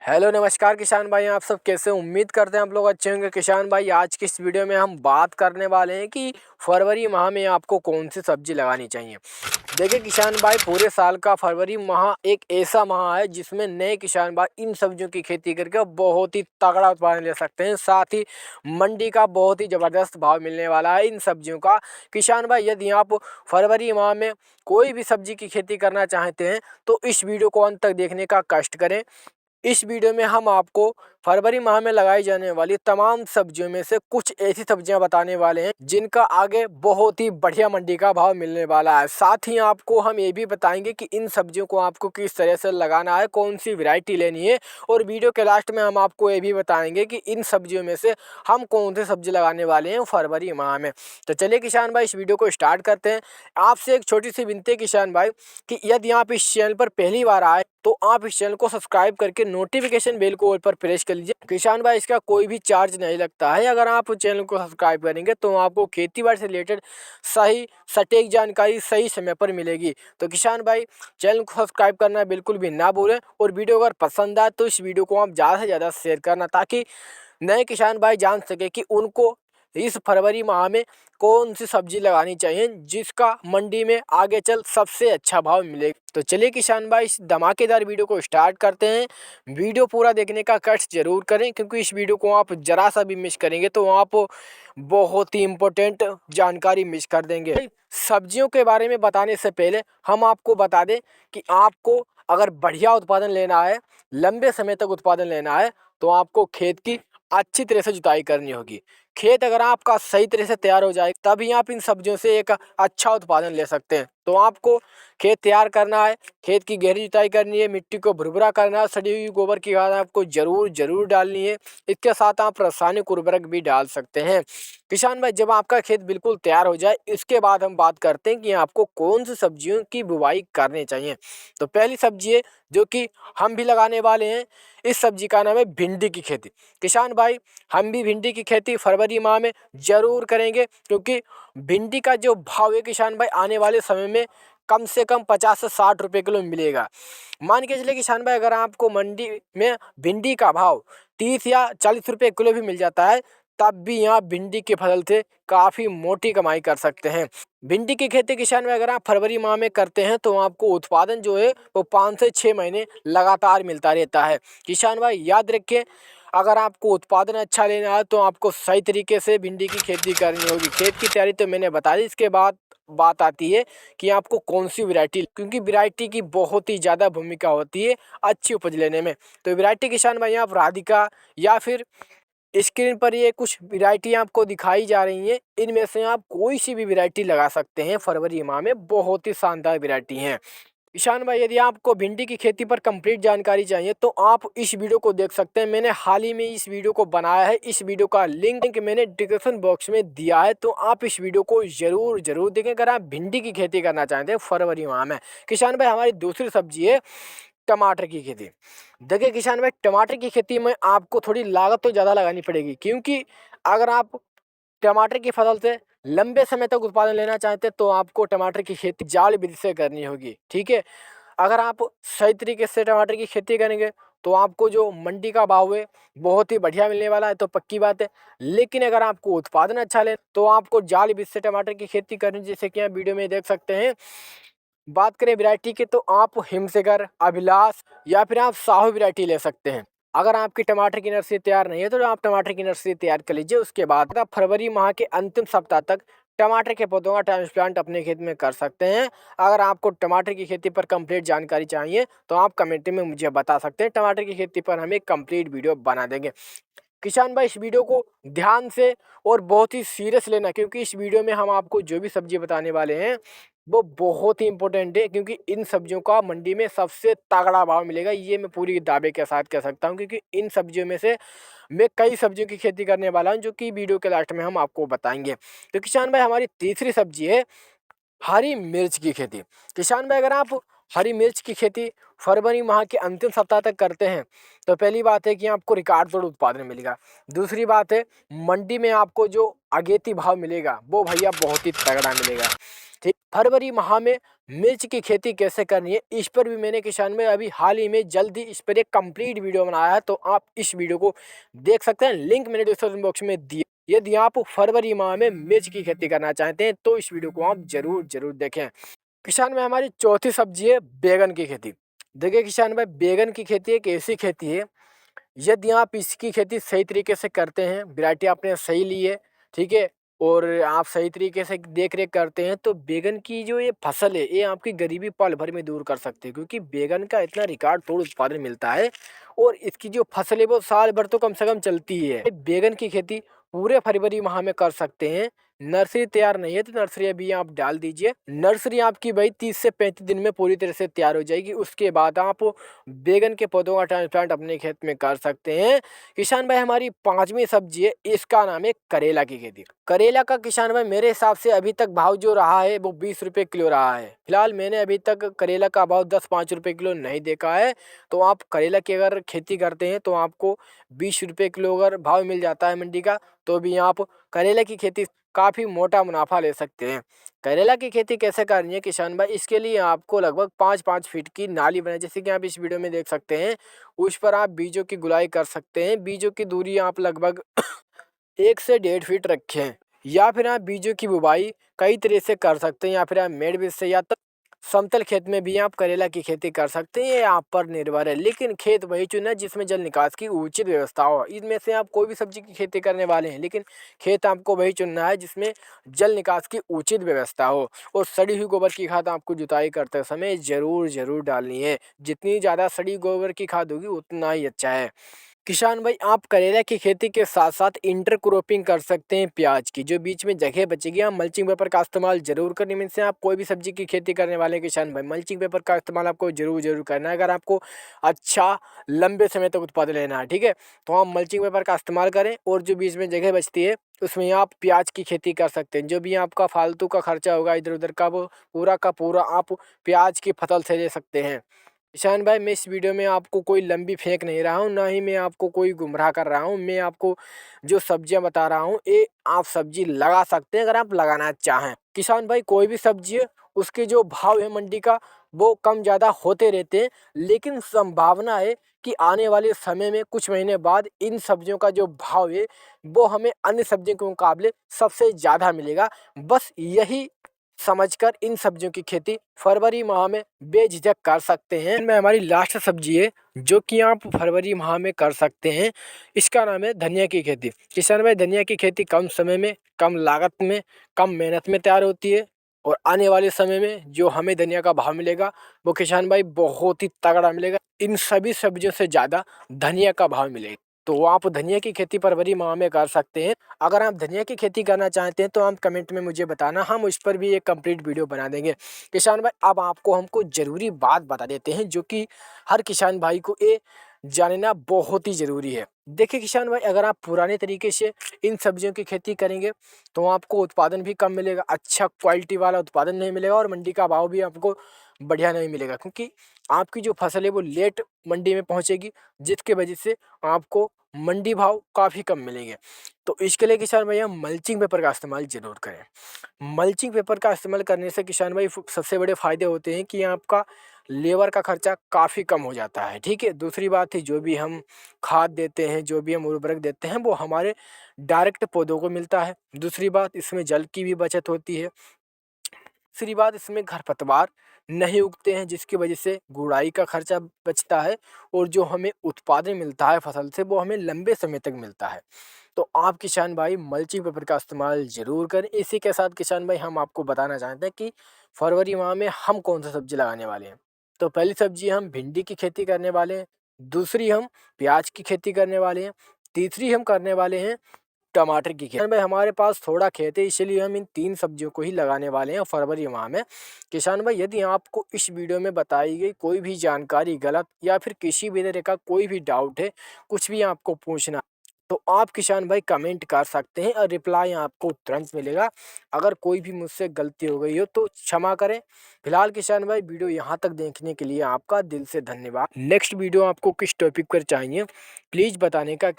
Hello नमस्कार किसान भाई, आप सब कैसे उम्मीद करते हैं आप लोग अच्छे होंगे। किसान भाई, आज की इस वीडियो में हम बात करने वाले हैं कि फरवरी माह में आपको कौन सी सब्जी लगानी चाहिए। देखिए किसान भाई, पूरे साल का फरवरी माह एक ऐसा माह है जिसमें नए किसान भाई इन सब्जियों की खेती करके बहुत ही तगड़ा उत्पादन ले सकते हैं। साथ ही मंडी का बहुत ही ज़बरदस्त भाव मिलने वाला है इन सब्जियों का। किसान भाई, यदि आप फरवरी माह में कोई भी सब्जी की खेती करना चाहते हैं तो इस वीडियो को अंत तक देखने का कष्ट करें। इस वीडियो में हम आपको फरवरी माह में लगाई जाने वाली तमाम सब्जियों में से कुछ ऐसी सब्जियां बताने वाले हैं जिनका आगे बहुत ही बढ़िया मंडी का भाव मिलने वाला है। साथ ही आपको हम ये भी बताएंगे कि इन सब्जियों को आपको किस तरह से लगाना है, कौन सी वैरायटी लेनी है। और वीडियो के लास्ट में हम आपको ये भी बताएंगे कि इन सब्जियों में से हम कौन सी सब्जी लगाने वाले हैं फरवरी माह में। तो चलिए किसान भाई, इस वीडियो को स्टार्ट करते हैं। आपसे एक छोटी सी विनती है किसान भाई कि यदि आप इस चैनल पर पहली बार आए तो आप इस चैनल को सब्सक्राइब करके नोटिफिकेशन बेल को ऑल पर प्रेस कर लीजिए। किसान भाई, इसका कोई भी चार्ज नहीं लगता है। अगर आप चैनल को सब्सक्राइब करेंगे तो आपको खेती बाड़ी से रिलेटेड सही सटीक जानकारी सही समय पर मिलेगी। तो किसान भाई, चैनल को सब्सक्राइब करना बिल्कुल भी ना भूलें। और वीडियो अगर पसंद आए तो इस वीडियो को आप ज़्यादा से ज़्यादा शेयर करना, ताकि नए किसान भाई जान सके कि उनको इस फरवरी माह में कौन सी सब्जी लगानी चाहिए जिसका मंडी में आगे चल सबसे अच्छा भाव मिलेगा। तो चलिए किसान भाई, इस धमाकेदार वीडियो को स्टार्ट करते हैं। वीडियो पूरा देखने का कष्ट जरूर करें, क्योंकि इस वीडियो को आप जरा सा भी मिस करेंगे तो आप बहुत ही इम्पोर्टेंट जानकारी मिस कर देंगे। सब्जियों के बारे में बताने से पहले हम आपको बता दें कि आपको अगर बढ़िया उत्पादन लेना है, लंबे समय तक उत्पादन लेना है, तो आपको खेत की अच्छी तरह से जुताई करनी होगी। खेत अगर आपका सही तरह से तैयार हो जाए तभी आप इन सब्जियों से एक अच्छा उत्पादन ले सकते हैं। तो आपको खेत तैयार करना है, खेत की गहरी जुताई करनी है, मिट्टी को भुरभुरा करना है, सड़ी हुई गोबर की खाद आपको जरूर डालनी है। इसके साथ आप रासायनिक उर्वरक भी डाल सकते हैं। किसान भाई, जब आपका खेत बिल्कुल तैयार हो जाए इसके बाद हम बात करते हैं कि आपको कौन सी सब्जियों की बुवाई करनी चाहिए। तो पहली सब्जी है जो कि हम भी लगाने वाले हैं, इस सब्जी का नाम है भिंडी की खेती। किसान भाई, हम भी भिंडी की खेती फरवरी माह में जरूर करेंगे, क्योंकि भिंडी का जो भाव है किसान भाई आने वाले समय में कम से कम 50 से 60 रुपए किलो मिलेगा। मान के चलिए किसान भाई, अगर आपको मंडी में भिंडी का भाव 30 या 40 रुपए किलो भी मिल जाता है तब भी यहाँ भिंडी की फसल से काफ़ी मोटी कमाई कर सकते हैं। भिंडी की खेती किसान भाई अगर आप फरवरी माह में करते हैं तो आपको उत्पादन जो है वो 5 से 6 महीने लगातार मिलता रहता है। किसान भाई याद रखें, अगर आपको उत्पादन अच्छा लेना है तो आपको सही तरीके से भिंडी की खेती करनी होगी। खेत की तैयारी तो मैंने बता दी, इसके बाद बात आती है कि आपको कौन सी वैरायटी, क्योंकि वैरायटी की बहुत ही ज़्यादा भूमिका होती है अच्छी उपज लेने में। तो वैरायटी किसान भाई आप राधिका या फिर स्क्रीन पर ये कुछ वैरायटी आपको दिखाई जा रही है, इनमें से आप कोई सी भी वैरायटी लगा सकते हैं। फरवरी माह में बहुत ही शानदार वैरायटी हैं। ईशान भाई, यदि आपको भिंडी की खेती पर कंप्लीट जानकारी चाहिए तो आप इस वीडियो को देख सकते हैं। मैंने हाल ही में इस वीडियो को बनाया है, इस वीडियो का लिंक मैंने डिस्क्रिप्शन बॉक्स में दिया है, तो आप इस वीडियो को जरूर देखें अगर आप भिंडी की खेती करना चाहते हैं फरवरी माह में। किसान भाई, हमारी दूसरी सब्जी है टमाटर की खेती। देखिए किसान भाई, टमाटर की खेती में आपको थोड़ी लागत तो ज़्यादा लगानी पड़ेगी, क्योंकि अगर आप टमाटर की फसल से लंबे समय तक उत्पादन लेना चाहते हैं तो आपको टमाटर की खेती जाल विधि से करनी होगी। ठीक है, अगर आप सही तरीके से टमाटर की खेती करेंगे तो आपको जो मंडी का भाव है बहुत ही बढ़िया मिलने वाला है, तो पक्की बात है। लेकिन अगर आपको उत्पादन अच्छा ले तो आपको जाल विधि से टमाटर की खेती करनी, जैसे कि आप वीडियो में देख सकते हैं। बात करें वैरायटी की तो आप हिमसागर, अभिलाष या फिर आप साहू वैरायटी ले सकते हैं। अगर आपकी टमाटर की नर्सरी तैयार नहीं है तो आप टमाटर की नर्सरी तैयार कर लीजिए। उसके बाद आप फरवरी माह के अंतिम सप्ताह तक टमाटर के पौधों का ट्रांसप्लांट अपने खेत में कर सकते हैं। अगर आपको टमाटर की खेती पर कंप्लीट जानकारी चाहिए तो आप कमेंट में मुझे बता सकते हैं, टमाटर की खेती पर हम एक कंप्लीट वीडियो बना देंगे। किसान भाई, इस वीडियो को ध्यान से और बहुत ही सीरियस लेना, क्योंकि इस वीडियो में हम आपको जो भी सब्जी बताने वाले हैं वो बहुत ही इंपॉर्टेंट है, क्योंकि इन सब्जियों का मंडी में सबसे तगड़ा भाव मिलेगा, ये मैं पूरी दावे के साथ कह सकता हूँ। क्योंकि इन सब्जियों में से मैं कई सब्जियों की खेती करने वाला हूँ जो कि वीडियो के लास्ट में हम आपको बताएंगे। तो किसान भाई, हमारी तीसरी सब्जी है हरी मिर्च की खेती। किसान भाई, अगर आप हरी मिर्च की खेती फरवरी माह के अंतिम सप्ताह तक करते हैं तो पहली बात है कि आपको रिकॉर्ड तोड़ उत्पादन मिलेगा। दूसरी बात है, मंडी में आपको जो अगेती भाव मिलेगा वो भैया बहुत ही तगड़ा मिलेगा। ठीक, फरवरी माह में मिर्च की खेती कैसे करनी है, इस पर भी मैंने किसान में अभी हाल ही में जल्द ही इस पर एक कंप्लीट वीडियो बनाया है, तो आप इस वीडियो को देख सकते हैं। लिंक मैंने डिस्क्रिप्शन बॉक्स में दिया। यदि आप फरवरी माह में मिर्च की खेती करना चाहते हैं तो इस वीडियो को आप जरूर देखें। किसान में हमारी चौथी सब्जी है बैगन की खेती। देखिए किसान भाई, बैगन की खेती एक ऐसी खेती है, यदि आप इसकी खेती सही तरीके से करते हैं, वैरायटी आपने सही ली है, ठीक है, और आप सही तरीके से देख रेख करते हैं, तो बैगन की जो ये फसल है ये आपकी गरीबी पल भर में दूर कर सकते हैं, क्योंकि बैगन का इतना रिकॉर्ड तोड़ उत्पादन मिलता है और इसकी जो फसल है वो साल भर तो कम से कम चलती ही है। बैगन की खेती पूरे फरवरी माह में कर सकते हैं। नर्सरी तैयार नहीं है तो नर्सरी अभी आप डाल दीजिए। नर्सरी आपकी भाई 30 से 35 दिन में पूरी तरह से तैयार हो जाएगी। उसके बाद आप बैगन के पौधों का ट्रांसप्लांट अपने खेत में कर सकते हैं। किसान भाई हमारी पांचवी सब्जी है, इसका नाम है करेला की खेती। करेला का किसान भाई मेरे हिसाब से अभी तक भाव जो रहा है वो 20 रुपये किलो रहा है। फिलहाल मैंने अभी तक करेला का भाव 10-5 रुपये किलो नहीं देखा है। तो आप करेला की अगर खेती करते हैं तो आपको 20 रुपये किलो अगर भाव मिल जाता है मंडी का, तो भी आप करेला की खेती काफ़ी मोटा मुनाफा ले सकते हैं। करेला की खेती कैसे करनी है किसान भाई, इसके लिए आपको लगभग 5-5 फीट की नाली बनाए, जैसे कि आप इस वीडियो में देख सकते हैं। उस पर आप बीजों की गुलाई कर सकते हैं। बीजों की दूरी आप लगभग 1 से 1.5 फीट रखें, या फिर आप बीजों की बुवाई कई तरह से कर सकते हैं, या फिर आप मेड़ बीज से या समतल खेत में भी आप करेला की खेती कर सकते हैं। ये आप पर निर्भर है, लेकिन खेत वही चुना जिसमें जल निकास की उचित व्यवस्था हो। इनमें से आप कोई भी सब्जी की खेती करने वाले हैं, लेकिन खेत आपको वही चुनना है जिसमें जल निकास की उचित व्यवस्था हो। और सड़ी हुई गोबर की खाद आपको जुताई करते समय जरूर डालनी है। जितनी ज़्यादा सड़ी गोबर की खाद होगी उतना ही अच्छा है। किसान भाई आप करेला की खेती के साथ साथ इंटरक्रॉपिंग कर सकते हैं। प्याज की जो बीच में जगह बचेगी, आप मल्चिंग पेपर का इस्तेमाल जरूर करने में से आप कोई भी सब्जी की खेती करने वाले किसान भाई मल्चिंग पेपर का इस्तेमाल आपको जरूर करना है। अगर आपको अच्छा लंबे समय तक उत्पादन लेना है, ठीक है, तो आप मल्चिंग पेपर का इस्तेमाल करें। और जो बीच में जगह बचती है उसमें आप प्याज की खेती कर सकते हैं। जो भी आपका फालतू का खर्चा होगा इधर उधर का, वो पूरा का पूरा आप प्याज की फसल से ले सकते हैं। ईशान भाई मैं इस वीडियो में आपको कोई लंबी फेंक नहीं रहा हूँ, ना ही मैं आपको कोई गुमराह कर रहा हूँ। मैं आपको जो सब्जियां बता रहा हूँ ये आप सब्जी लगा सकते हैं अगर आप लगाना चाहें। किसान भाई कोई भी सब्जी है उसके जो भाव है मंडी का वो कम ज़्यादा होते रहते हैं, लेकिन संभावना है कि आने वाले समय में कुछ महीने बाद इन सब्जियों का जो भाव है वो हमें अन्य सब्जियों के मुकाबले सबसे ज़्यादा मिलेगा। बस यही समझकर इन सब्जियों की खेती फरवरी माह में बेझिझक कर सकते हैं। इनमें हमारी लास्ट सब्जी है जो कि आप फरवरी माह में कर सकते हैं, इसका नाम है धनिया की खेती। किसान भाई धनिया की खेती कम समय में, कम लागत में, कम मेहनत में तैयार होती है। और आने वाले समय में जो हमें धनिया का भाव मिलेगा वो किसान भाई बहुत ही तगड़ा मिलेगा। इन सभी सब्जियों से ज़्यादा धनिया का भाव मिलेगा। तो आप धनिया की खेती फरवरी माह में कर सकते हैं। अगर आप धनिया की खेती करना चाहते हैं तो आप कमेंट में मुझे बताना, हम उस पर भी एक कंप्लीट वीडियो बना देंगे। किसान भाई अब आपको हमको ज़रूरी बात बता देते हैं जो कि हर किसान भाई को ये जानना बहुत ही ज़रूरी है। देखिए किसान भाई अगर आप पुराने तरीके से इन सब्जियों की खेती करेंगे तो आपको उत्पादन भी कम मिलेगा, अच्छा क्वालिटी वाला उत्पादन नहीं मिलेगा, और मंडी का भाव भी आपको बढ़िया नहीं मिलेगा, क्योंकि आपकी जो फसल है वो लेट मंडी में पहुंचेगी, जिसके वजह से आपको मंडी भाव काफ़ी कम मिलेंगे। तो इसके लिए किसान भाई हम मल्चिंग पेपर का इस्तेमाल जरूर करें। मल्चिंग पेपर का इस्तेमाल करने से किसान भाई सबसे बड़े फायदे होते हैं कि आपका लेबर का खर्चा काफ़ी कम हो जाता है, ठीक है। दूसरी बात है जो भी हम खाद देते हैं, जो भी हम उर्वरक देते हैं वो हमारे डायरेक्ट पौधों को मिलता है। दूसरी बात इसमें जल की भी बचत होती है। तीसरी बात इसमें खरपतवार नहीं उगते हैं, जिसकी वजह से गुड़ाई का खर्चा बचता है, और जो हमें उत्पादन मिलता है फसल से वो हमें लंबे समय तक मिलता है। तो आप किसान भाई मल्चिंग पेपर का इस्तेमाल ज़रूर करें। इसी के साथ किसान भाई हम आपको बताना चाहते हैं कि फरवरी माह में हम कौन सा सब्जी लगाने वाले हैं। तो पहली सब्जी हम भिंडी की खेती करने वाले हैं, दूसरी हम प्याज की खेती करने वाले हैं, तीसरी हम करने वाले हैं टमाटर की खेती। भाई हमारे पास थोड़ा खेत है इसलिए हम इन 3 सब्जियों को ही लगाने वाले हैं फरवरी माह में। किसान भाई यदि आपको इस वीडियो में बताई गई कोई भी जानकारी गलत या फिर किसी भी तरह का कोई भी डाउट है, कुछ भी आपको पूछना, तो आप किसान भाई कमेंट कर सकते हैं और रिप्लाई आपको तुरंत मिलेगा। अगर कोई भी मुझसे गलती हो गई हो तो क्षमा करें। फिलहाल किसान भाई वीडियो यहाँ तक देखने के लिए आपका दिल से धन्यवाद। नेक्स्ट वीडियो आपको किस टॉपिक पर चाहिए प्लीज़ बताने का